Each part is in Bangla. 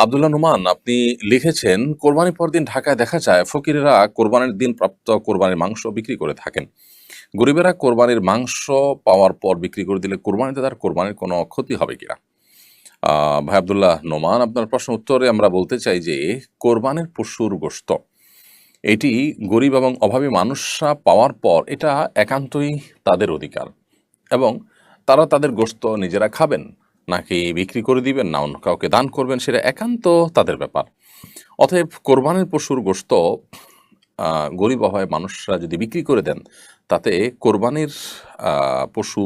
আব্দুল্লাহ নোমান আপনি লিখেছেন, কোরবানির পরদিন ঢাকায় দেখা যায় ফকিরেরা কোরবানির দিন প্রাপ্ত কোরবানির মাংস বিক্রি করে থাকেন। গরিবেরা কোরবানির মাংস পাওয়ার পর বিক্রি করে দিলে কোরবানিতে তার কোরবানির কোনো ক্ষতি হবে কিনা? ভাই আব্দুল্লাহ নোমান, আপনার প্রশ্ন উত্তরে আমরা বলতে চাই যে কোরবানির পশুর গোশত এটি গরিব এবং অভাবী মানুষরা পাওয়ার পর এটা একান্তই তাদের অধিকার, এবং তারা তাদের গোশত নিজেরা খাবেন নাকি বিক্রি করে দিবেন না অন্য কাউকে দান করবেন সেটা একান্ত তাদের ব্যাপার। অতএব কোরবানির পশুর গোশত গরিব অসহায় মানুষরা যদি বিক্রি করে দেন, তাতে কোরবানির পশু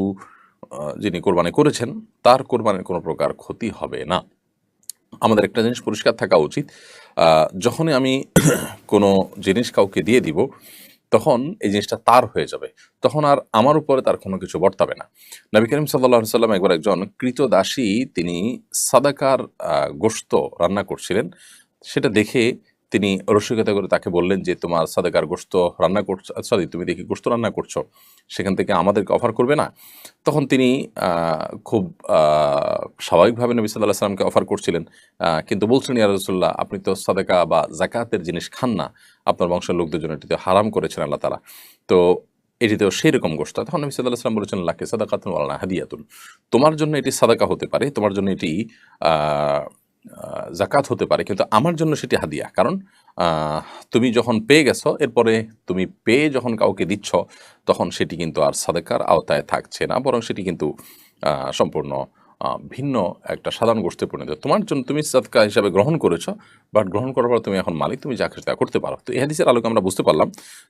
যিনি কোরবানি করেছেন তার কোরবানির কোনো প্রকার ক্ষতি হবে না। আমাদের একটা জিনিস পরিষ্কার থাকা উচিত, যখনই আমি কোনো জিনিস কাউকে দিয়ে দিব তখন এই জিনিসটা তার হয়ে যাবে, তখন আর আমার উপরে তার কোনো কিছু বর্তাবে না। নবী করিম সাল্লাল্লাহু সাল্লাম একবার একজন কৃতদাসী তিনি সাদাকার গোশত রান্না করছিলেন, সেটা দেখে তিনি রসিকতা করে তাকে বললেন যে তোমার সাদাকার গোশত রান্না করছো, সরি তুমি দেখি গোশত রান্না করছো, সেখান থেকে আমাদেরকে অফার করবে না? তখন তিনি খুব স্বাভাবিকভাবে নবী সাল্লাল্লাহু আলাইহি সাল্লামকে অফার করছিলেন, কিন্তু বলছেন, ইয়া রাসূলুল্লাহ আপনি তো সাদাকা বা যাকাতের জিনিস খান না, আপনার বংশের লোকদের জন্য এটিতে হারাম করেছেন আল্লাহ তাআলা, তো এটিতেও সেই রকম গোশত। তখন নবী সাল্লাল্লাহু আলাইহি সাল্লাম বলেছেন, লাকি সাদাকাতুন ওয়া লানা হাদিয়াতুন, তোমার জন্য এটি সাদাকা হতে পারে, তোমার জন্য এটি আহ, জাকাত হতে পারে, কিন্তু আমার জন্য সেটি হাদিয়া। কারণ আহ, তুমি যখন পেয়ে গেছো, এরপরে তুমি পেয়ে যখন কাউকে দিচ্ছ তখন সেটি কিন্তু আর সাদাকার আওতায় থাকছে না, বরং সেটি কিন্তু সম্পূর্ণ ভিন্ন একটা সাধারণ গোষ্ঠীতে পরিণত। তোমার জন্য তুমি সাদকা হিসাবে গ্রহণ করেছো, বাট গ্রহণ করার পর তুমি এখন মালিক, তুমি যা খুশি তা করতে পারো। তো এই হাদিসের আলোকে আমরা বুঝতে পারলাম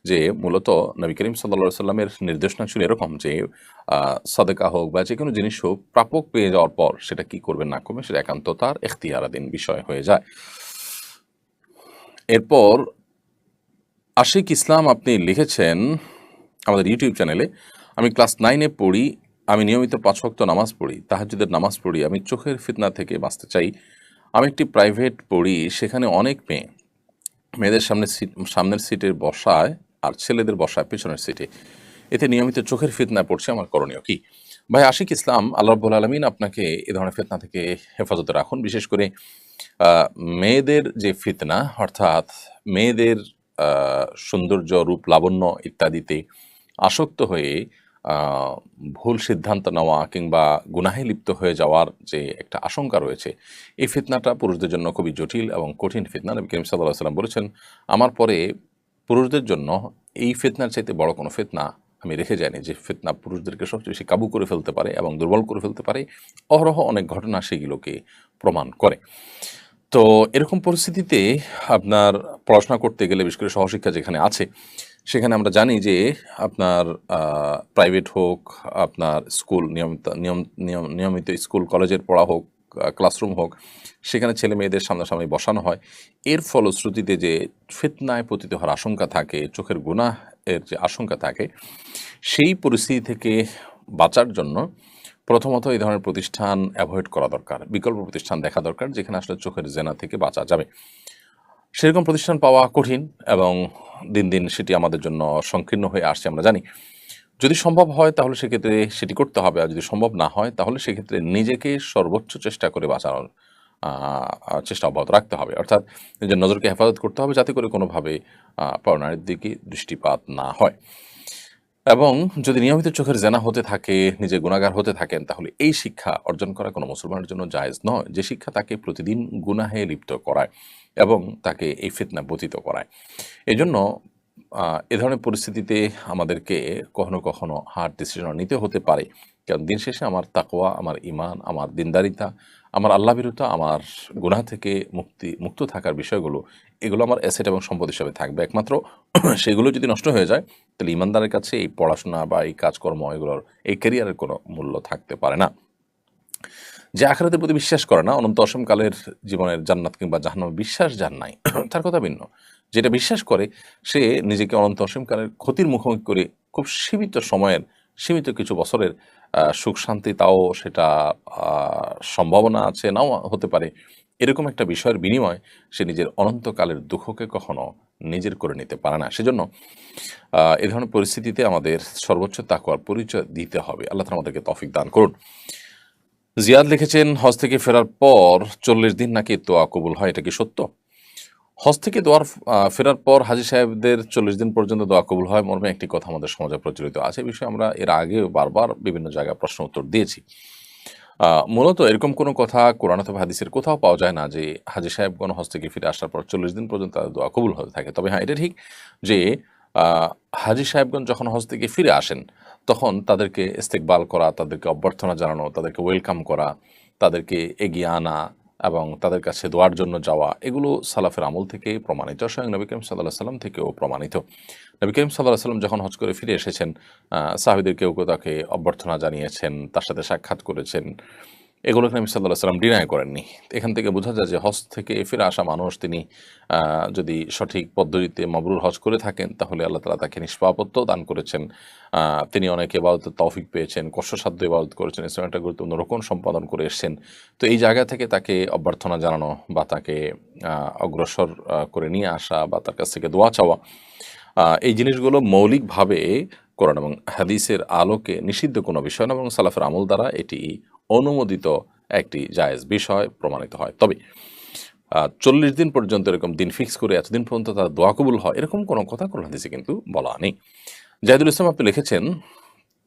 যে মূলত নবী করিম সাল্লাল্লাহু সাল্লামের নির্দেশনা ছিল এরকম যে সাদাকা হোক বা যে কোনো জিনিস হোক, প্রাপক পেয়ে যাওয়ার পর সেটা কি করবেন না করবেন সেটা একান্ত তার এখতিয়ারাধীন বিষয় হয়ে যায়। এরপর আশিক ইসলাম আপনি লিখেছেন আমাদের ইউটিউব চ্যানেলে, আমি ক্লাস 9-এ পড়ি, আমি নিয়মিত 5 ওয়াক্ত নামাজ পড়ি, তাহাজ্জুদের নামাজ পড়ি, আমি চোখের ফিতনা থেকে বাঁচতে চাই। আমি একটি প্রাইভেট পড়ি, সেখানে অনেক মেয়ে, মেয়েদের সামনের সিটে বসায় আর ছেলেদের বসায় পেছনের সিটে, এতে নিয়মিত চোখের ফিতনায় পড়ছে, আমার করণীয় কি? ভাই আশিক ইসলাম, আল্লাহ রাব্বুল আলামিন আপনাকে এ ধরনের ফিতনা থেকে হেফাজতে রাখুন। বিশেষ করে মেয়েদের যে ফিতনা, অর্থাৎ মেয়েদের সৌন্দর্য, রূপ, লাবণ্য ইত্যাদিতে আসক্ত হয়ে ভুল সিদ্ধান্ত নেওয়া কিংবা গুনাহে লিপ্ত হয়ে যাওয়ার যে একটা আশঙ্কা রয়েছে, এই ফিতনাটা পুরুষদের জন্য খুবই জটিল এবং কঠিন ফিতনা। নবী করিম সাল্লাল্লাহু আলাইহি ওয়াসাল্লাম বলেছেন, আমার পরে পুরুষদের জন্য এই ফিতনার চাইতে বড় কোনো ফিতনা আমি রেখে যাইনি, যে ফিতনা পুরুষদেরকে সবচেয়ে বেশি কাবু করে ফেলতে পারে এবং দুর্বল করে ফেলতে পারে। অহরহ অনেক ঘটনা সেগুলোকে প্রমাণ করে। তো এরকম পরিস্থিতিতে আপনার পড়াশোনা করতে গেলে, বিশেষ করে সহশিক্ষা যেখানে আছে, সেখানে আমরা জানি যে আপনার প্রাইভেট হোক, আপনার স্কুল নিয়মিত স্কুল কলেজের পড়া হোক, ক্লাসরুম হোক, সেখানে ছেলে মেয়েদের সামনাসামনি বসানো হয়। এর ফলশ্রুতিতে যে ফিতনায় পতিত হওয়ার আশঙ্কা থাকে, চোখের গুনাহ এর যে আশঙ্কা থাকে, সেই পরিস্থিতি থেকে বাঁচার জন্য প্রথমত এই ধরনের প্রতিষ্ঠান অ্যাভয়েড করা দরকার, বিকল্প প্রতিষ্ঠান দেখা দরকার যেখানে আসলে চোখের জেনা থেকে বাঁচা যাবে। সেরকম প্রতিষ্ঠান পাওয়া কঠিন এবং দিন দিন সেটি আমাদের জন্য সংকীর্ণ হয়ে আসছে আমরা জানি। যদি সম্ভব হয় তাহলে সেক্ষেত্রে সেটি করতে হবে, আর যদি সম্ভব না হয় তাহলে সেক্ষেত্রে নিজেকে সর্বোচ্চ চেষ্টা করে বাঁচানোর চেষ্টা অব্যাহত রাখতে হবে, অর্থাৎ নিজের নজরকে হেফাজত করতে হবে যাতে করে কোনোভাবে পরনারীর দিকে দৃষ্টিপাত না হয়। এবং যদি নিয়মিত চোখের জেনা হতে থাকে, নিজে গুনাহগার হতে থাকেন, তাহলে এই শিক্ষা অর্জন করা কোনো মুসলমানের জন্য জায়েজ নয়, যে শিক্ষা তাকে প্রতিদিন গুনাহে লিপ্ত করায় এবং তাকে এই ফিতনা পতিত করায়। এজন্য এ ধরনের পরিস্থিতিতে আমাদেরকে কখনো কখনো হার্ড ডিসিশন নিতে হতে পারে, কারণ দিন শেষে আমার তাকওয়া, আমার ঈমান, আমার দিনদারিতা, আমার আল্লাহভীরুতা, আমার গুনাহ থেকে মুক্ত থাকার বিষয়গুলো, এগুলো আমার অ্যাসেট এবং সম্পদ হিসাবে থাকবে। একমাত্র সেগুলো যদি নষ্ট হয়ে যায় তাহলে ইমানদারের কাছে এই পড়াশোনা বা এই কাজকর্ম, এগুলোর, এই ক্যারিয়ারের কোনো মূল্য থাকতে পারে না। যে আখিরাতের প্রতি বিশ্বাস করে না, অনন্ত অসীমকালের জীবনের জান্নাত কিংবা জাহান্নামে বিশ্বাস যার নাই, তার কথা ভিন্ন। যেটা বিশ্বাস করে সে নিজেকে অনন্ত অসীমকালের ক্ষতির মুখোমুখি করে খুব সীমিত সময়ের, সীমিত কিছু বছরের সুখ শান্তি, তাও সেটা সম্ভাবনা আছে নাও হতে পারে, এরকম একটা বিষয়ের বিনিময়ে সে নিজের অনন্তকালের দুঃখকে কখনো নিজের করে নিতে পারে না। সেজন্য এ ধরনের পরিস্থিতিতে আমাদের সর্বোচ্চ তাকওয়ার পরিচয় দিতে হবে। আল্লাহ তাআলা আমাদেরকে তৌফিক দান করুন। জিয়াদ লিখেছেন, হজ থেকে ফেরার পর 40 দিন নাকি দোয়া কবুল হয়, এটা কি সত্য? হজ থেকে ফেরার পর হাজী সাহেবদের 40 দিন পর্যন্ত দোয়া কবুল হয় মর্মে একটি কথা আমাদের সমাজে প্রচলিত আছে। এই বিষয়ে আমরা এর আগেও বারবার বিভিন্ন জায়গায় প্রশ্ন উত্তর দিয়েছি। মূলত এরকম কোনো কথা কোরআন অথবা হাদিসের কোথাও পাওয়া যায় না যে হাজী সাহেবগণ হজ থেকে ফিরে আসার পর 40 দিন পর্যন্ত তাদের দোয়া কবুল হতে থাকে। তবে হ্যাঁ, এটা ঠিক যে হাজী সাহেবগণ যখন হজ থেকে ফিরে আসেন তখন তাদেরকে ইস্তেকবাল করা, তাদেরকে অভ্যর্থনা জানানো, তাদেরকে ওয়েলকাম করা, তাদেরকে এগিয়ে আনা এবং তাদের কাছে দোয়ার জন্য যাওয়া, এগুলো সালাফের আমল থেকে প্রমাণিত, স্বয়ং নবী করিম সাল্লাল্লাহু আলাইহি ওয়াসাল্লাম থেকেও প্রমাণিত। নবী করিম সাল্লাল্লাহু আলাইহি ওয়াসাল্লাম যখন হজ করে ফিরে এসেছেন, সাহাবীদের কেউ কেউ তাকে অভ্যর্থনা জানিয়েছেন, তার সাথে সাক্ষাৎ করেছেন। এগুলোকে নবী সাল্লাল্লাহু আলাইহি ওয়াসাল্লাম ডিনাই করেননি। এখান থেকে বোঝা যায় যে হজ থেকে ফিরে আসা মানুষ তিনি যদি সঠিক পদ্ধতিতে মাবরুর হজ করে থাকেন তাহলে আল্লাহ তাআলা তাকে নিষ্পাপত্য দান করেছেন। তিনি অনেক ইবাদতের তৌফিক পেয়েছেন, কষ্টসাধ্য ইবাদত করেছেন, ইসলামের একটা গুরুত্বপূর্ণ রোকন সম্পাদন করে এসেছেন। তো এই জায়গা থেকে তাকে অভ্যর্থনা জানানো বা তাকে অগ্রসর করে নিয়ে আসা বা তার কাছ থেকে দোয়া চাওয়া, এই জিনিসগুলো মৌলিকভাবে কোরআন এবং হাদিসের আলোকে নিষিদ্ধ কোনো বিষয় না, এবং সালাফের আমল দ্বারা এটি অনুমোদিত একটি জায়েজ বিষয় প্রমাণিত হয়। তবে 40 দিন পর্যন্ত এরকম দিন ফিক্স করে এতদিন পর্যন্ত তার দোয়া কবুল হয় এরকম কোনো কথা কোরআন হাদিসে কিন্তু বলা নেই। জাহিদুল ইসলাম আপনি লিখেছেন,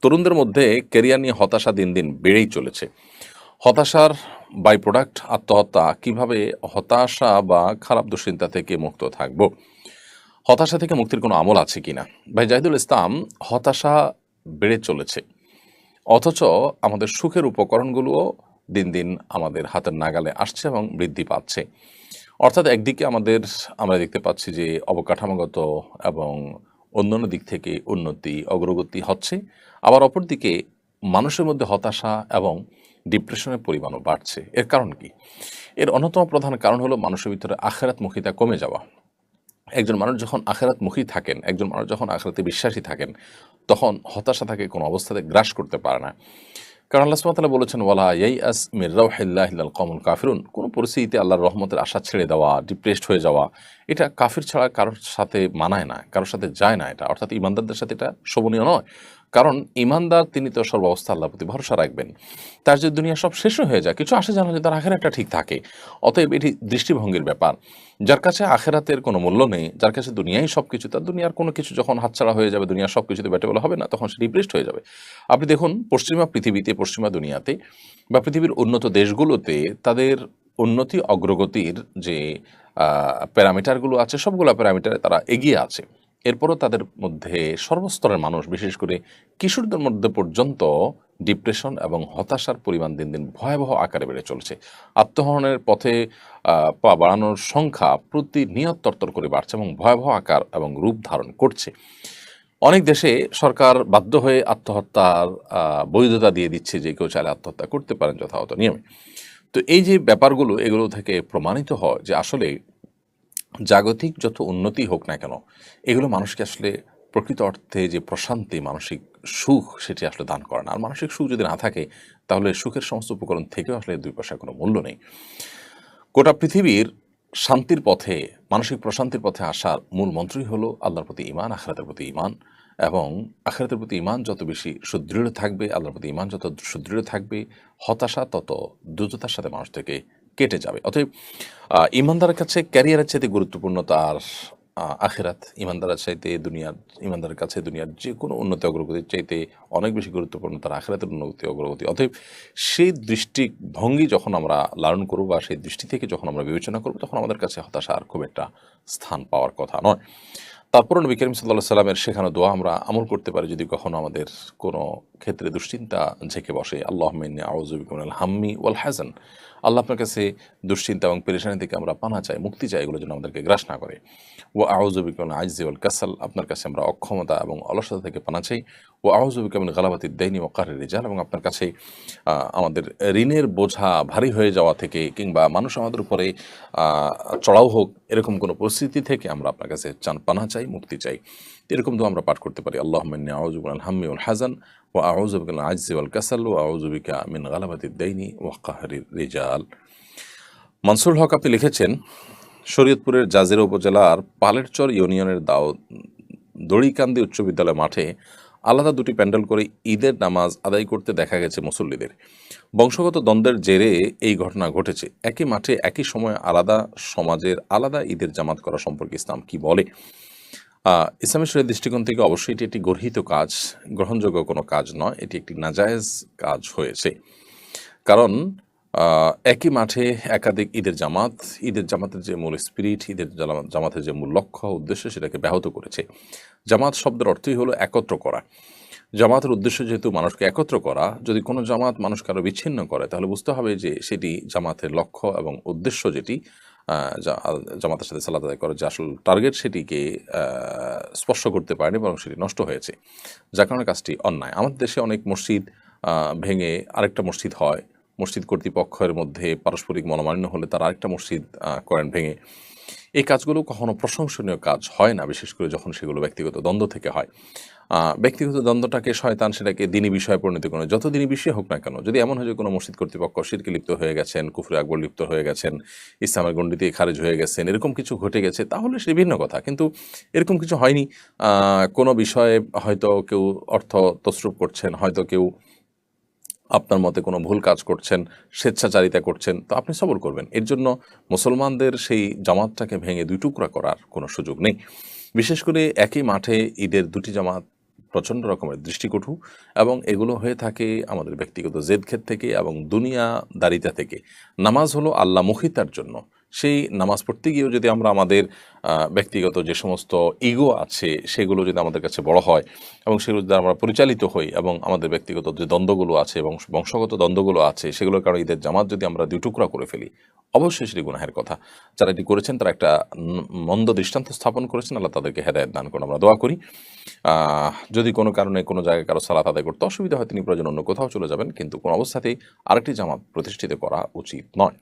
তরুণদের মধ্যে ক্যারিয়ার নিয়ে হতাশা দিন দিন বেড়েই চলেছে। হতাশার বাই প্রোডাক্ট আত্মহত্যা, কিভাবে হতাশা বা খারাপ দুশ্চিন্তা থেকে মুক্ত থাকব? হতাশা থেকে মুক্তির কোনো আমল আছে কিনা? ভাই জাহিদুল ইসলাম, হতাশা বেড়ে চলেছে, অথচ আমাদের সুখের উপকরণগুলোও দিন দিন আমাদের হাতের নাগালে আসছে এবং বৃদ্ধি পাচ্ছে। অর্থাৎ একদিকে আমরা দেখতে পাচ্ছি যে অবকাঠামোগত এবং অন্যান্য দিক থেকে উন্নতি অগ্রগতি হচ্ছে, আবার অপরদিকে মানুষের মধ্যে হতাশা এবং ডিপ্রেশনের পরিমাণও বাড়ছে। এর কারণ কি? এর অন্যতম প্রধান কারণ হলো মানুষের ভিতরে আখিরাতমুখিতা কমে যাওয়া। একজন মানুষ যখন আখিরাতমুখী থাকেন, একজন মানুষ যখন আখিরাতে বিশ্বাসী থাকেন, তখন হতাশা তাকে কোনো অবস্থাতে গ্রাস করতে পারে না। কারণ আল্লাহ সুবহানাহু ওয়া তাআলা বলেছেন, ওয়ালা ইয়াইআস মির রাউহিল্লাহি ইল্লাল কওমুল কাফিরুন, কোনো পরিস্থিতিতে আল্লাহর রহমতের আশা ছেড়ে দেওয়া, ডিপ্রেসড হয়ে যাওয়া, এটা কাফির ছাড়া কারোর সাথে মানায় না, কারোর সাথে যায় না। এটা অর্থাৎ ইমানদারদের সাথে এটা শোভনীয় নয়। কারণ ইমানদার তিনি তো সর্বাবস্থা আল্লাহর প্রতি ভরসা রাখবেন। তার যে দুনিয়া সব শেষ হয়ে যায়, কিছু আসে জানা যে তার আখিরাতটা ঠিক থাকে। অতএব এটি দৃষ্টিভঙ্গির ব্যাপার। যার কাছে আখিরাতের কোনো মূল্য নেই, যার কাছে দুনিয়াই সব কিছু, তার দুনিয়ার কোনো কিছু যখন হাতছাড়া হয়ে যাবে, দুনিয়ার সব কিছুতে ব্যাটেবল হবে না, তখন সে ডিপ্রেসড হয়ে যাবে। আপনি দেখুন পশ্চিমা পৃথিবীতে, পশ্চিমা দুনিয়াতে বা পৃথিবীর উন্নত দেশগুলোতে তাদের উন্নতি অগ্রগতির যে প্যারামিটারগুলো আছে, সবগুলো প্যারামিটারে তারা এগিয়ে আছে। এরপরও তাদের মধ্যে সর্বস্তরের মানুষ, বিশেষ করে কিশোরদের মধ্যে পর্যন্ত ডিপ্রেশন এবং হতাশার পরিমাণ দিন দিন ভয়াবহ আকারে বেড়ে চলছে। আত্মহননের পথে পা বাড়ানোর সংখ্যা প্রতিনিয়ত তরতর করে বাড়ছে এবং ভয়াবহ আকার এবং রূপ ধারণ করছে। অনেক দেশে সরকার বাধ্য হয়ে আত্মহত্যার বৈধতা দিয়ে দিচ্ছে, যে কেউ চাইলে আত্মহত্যা করতে পারেন যথাযথ নিয়মে। তো এই যে ব্যাপারগুলো, এগুলো থেকে প্রমাণিত হয় যে আসলে জাগতিক যত উন্নতি হোক না কেন, এগুলো মানুষকে আসলে প্রকৃত অর্থে যে প্রশান্তি, মানসিক সুখ, সেটি আসলে দান করে না। আর মানসিক সুখ যদি না থাকে, তাহলে সুখের সমস্ত উপকরণ থেকেও আসলে 2 পয়সার কোনো মূল্য নেই। গোটা পৃথিবীর শান্তির পথে, মানসিক প্রশান্তির পথে আসার মূল মন্ত্রই হলো আল্লাহর প্রতি ঈমান, আখিরাতের প্রতি ঈমান। এবং আখিরাতের প্রতি ঈমান যত বেশি সুদৃঢ় থাকবে, আল্লাহর প্রতি ঈমান যত সুদৃঢ় থাকবে, হতাশা তত দ্রুততার সাথে মানুষ থেকে কেটে যাবে। অতএব ঈমানদারের কাছে ক্যারিয়ারের চাইতে গুরুত্বপূর্ণ তার আখিরাত। ঈমানদারের কাছে দুনিয়ার যে কোনো উন্নতি অগ্রগতির চাইতে অনেক বেশি গুরুত্বপূর্ণ তার আখিরাতের উন্নতি অগ্রগতি। অতএব সেই দৃষ্টিভঙ্গি যখন আমরা লালন করব বা সেই দৃষ্টি থেকে যখন আমরা বিবেচনা করব, তখন আমাদের কাছে হতাশা আর খুব একটা স্থান পাওয়ার কথা নয়। তারপরও নবী করিম সাল্লাল্লাহু আলাইহি সাল্লামের শেখানো দোয়া আমরা আমল করতে পারি যদি কখনো আমাদের কোনো ক্ষেত্রে দুশ্চিন্তা ঝেঁকে বসে। আল্লাহুম্মা ইন্নী আউযু বিকা মিনাল হাম্মি ওয়াল হাযান, আল্লাহ আপনার কাছে দুশ্চিন্তা এবং পেরেশানি থেকে আমরা পানা চাই, মুক্তি চাই, এগুলো যেন আমাদেরকে গ্রাস না করে। ওয়া আউযু বিকা মিনাল আজজি ওয়াল কাসাল, আপনার কাছে আমরা অক্ষমতা এবং অলসতা থেকে পানা চাই। ওয়া আউযু বিকা মিন গালাবাতিদ দাইনি ওয়া কাহরির রিজাল, এবং আপনার কাছে আমাদের ঋণের বোঝা ভারী হয়ে যাওয়া থেকে, কিংবা মানুষ আমাদের উপরে চড়াও হোক, এরকম কোনো পরিস্থিতি থেকে আমরা আপনার কাছে পানা চাই, মুক্তি চাই। এরকম দোয়া আমরা পাঠ করতে পারি। আল্লাহুম্মা ইন্নী আউযু বিকা মিনাল হাম্মি ওয়াল হাযান ওয়া আউযু বিকা মিনাল আজজি ওয়াল কাসাল ওয়া আউযু বিকা মিন গালাবাতিদ দাইনি ওয়া কাহরির রিজাল। মনসুরুল হক আপনি লিখেছেন, শরীয়তপুরের জাজিরা উপজেলার পালেরচর ইউনিয়নের দড়িকান্দি উচ্চ বিদ্যালয় মাঠে আলাদা দুটি প্যান্ডেল করে ঈদের নামাজ আদায় করতে দেখা গেছে মুসল্লিদের। বংশগত দ্বন্দ্বের জেরে এই ঘটনা ঘটেছে। একই মাঠে একই সময়ে আলাদা সমাজের আলাদা ঈদের জামাত করা সম্পর্কে ইসলাম কি বলে? ইসলামী শরীয়তের দৃষ্টিকোণ থেকে অবশ্যই এটি একটি গর্হিত কাজ, গ্রহণযোগ্য কোনো কাজ নয়। এটি একটি নাজায়েজ কাজ হয়েছে। কারণ একই মাঠে একাধিক ঈদের জামাতের যে মূল স্পিরিট, জামাতের যে মূল লক্ষ্য উদ্দেশ্য সেটাকে ব্যাহত করেছে। জামাত শব্দের অর্থই হলো একত্র করা। জামাতের উদ্দেশ্য যেহেতু মানুষকে একত্র করা, যদি কোনো জামাত মানুষকে আরও বিচ্ছিন্ন করে তাহলে বুঝতে হবে যে সেটি জামাতের লক্ষ্য এবং উদ্দেশ্য যেটি জামাতের সাথে সালাত আদায় করার যে আসল টার্গেট সেটিকে স্পর্শ করতে পারেনি, বরং সেটি নষ্ট হয়েছে, যার কারণে কাজটি অন্যায়। আমাদের দেশে অনেক মসজিদ ভেঙে আরেকটা মসজিদ হয়, মসজিদ কর্তৃপক্ষের মধ্যে পারস্পরিক মনোমালিন্য হলে তারা আরেকটা মসজিদ করেন ভেঙে। এই কাজগুলো কখনো প্রশংসনীয় কাজ হয় না, বিশেষ করে যখন সেগুলো ব্যক্তিগত দ্বন্দ্ব থেকে হয়। ব্যক্তিগত দ্বন্দ্বটাকে শয়তান সেটাকে দিনী বিষয়ে পরিণত করে, যত দিনী বিষয় হোক না কেন। যদি এমন হয় যে কোনো মসজিদ কর্তৃপক্ষ শিরকে লিপ্ত হয়ে গেছেন, কুফরে আকবর লিপ্ত হয়ে গেছেন, ইসলামের গণ্ডিতে খারিজ হয়ে গেছেন, এরকম কিছু ঘটে গেছে, তাহলে সে ভিন্ন কথা। কিন্তু এরকম কিছু হয়নি। কোনো বিষয়ে হয়তো কেউ অর্থ তসরুপ করছেন, হয়তো কেউ আপনার মতে কোনো ভুল কাজ করছেন, স্বেচ্ছাচারিতা করছেন, তো আপনি সবর করবেন। এর জন্য মুসলমানদের সেই জামাতটাকে ভেঙে দুই টুকরা করার কোনো সুযোগ নেই। বিশেষ করে একই মাঠে ঈদের দুটি জামাত প্রচণ্ড রকমের দৃষ্টিকটু, এবং এগুলো হয়ে থাকে আমাদের ব্যক্তিগত জেদখেদ থেকে এবং দুনিয়াদারিতা থেকে। নামাজ হলো আল্লাহমুখিতার জন্য। সেই নামাজ পড়তে গিয়েও যদি আমরা আমাদের ব্যক্তিগত যে সমস্ত ইগো আছে সেগুলো যদি আমাদের কাছে বড় হয় এবং সেগুলো যদি আমরা পরিচালিত হই, এবং আমাদের ব্যক্তিগত যে দ্বন্দ্বগুলো আছে এবং বংশগত দ্বন্দ্বগুলো আছে সেগুলোর কারণে ঈদের জামাত যদি আমরা দুই টুকরা করে ফেলি, অবশ্যই সেটি গুনাহের কথা। যারা এটি করেছেন তারা একটা মন্দ দৃষ্টান্ত স্থাপন করেছেন। আল্লাহ তাদেরকে হেদায়েত দান করুন, আমরা দোয়া করি। যদি কোনো কারণে কোনো জায়গায় কারো সালাত আদায় করতে অসুবিধা হয়, তিনি প্রয়োজন অন্য কোথাও চলে যাবেন, কিন্তু কোনো অবস্থাতেই আরেকটি জামাত প্রতিষ্ঠিত করা উচিত নয়।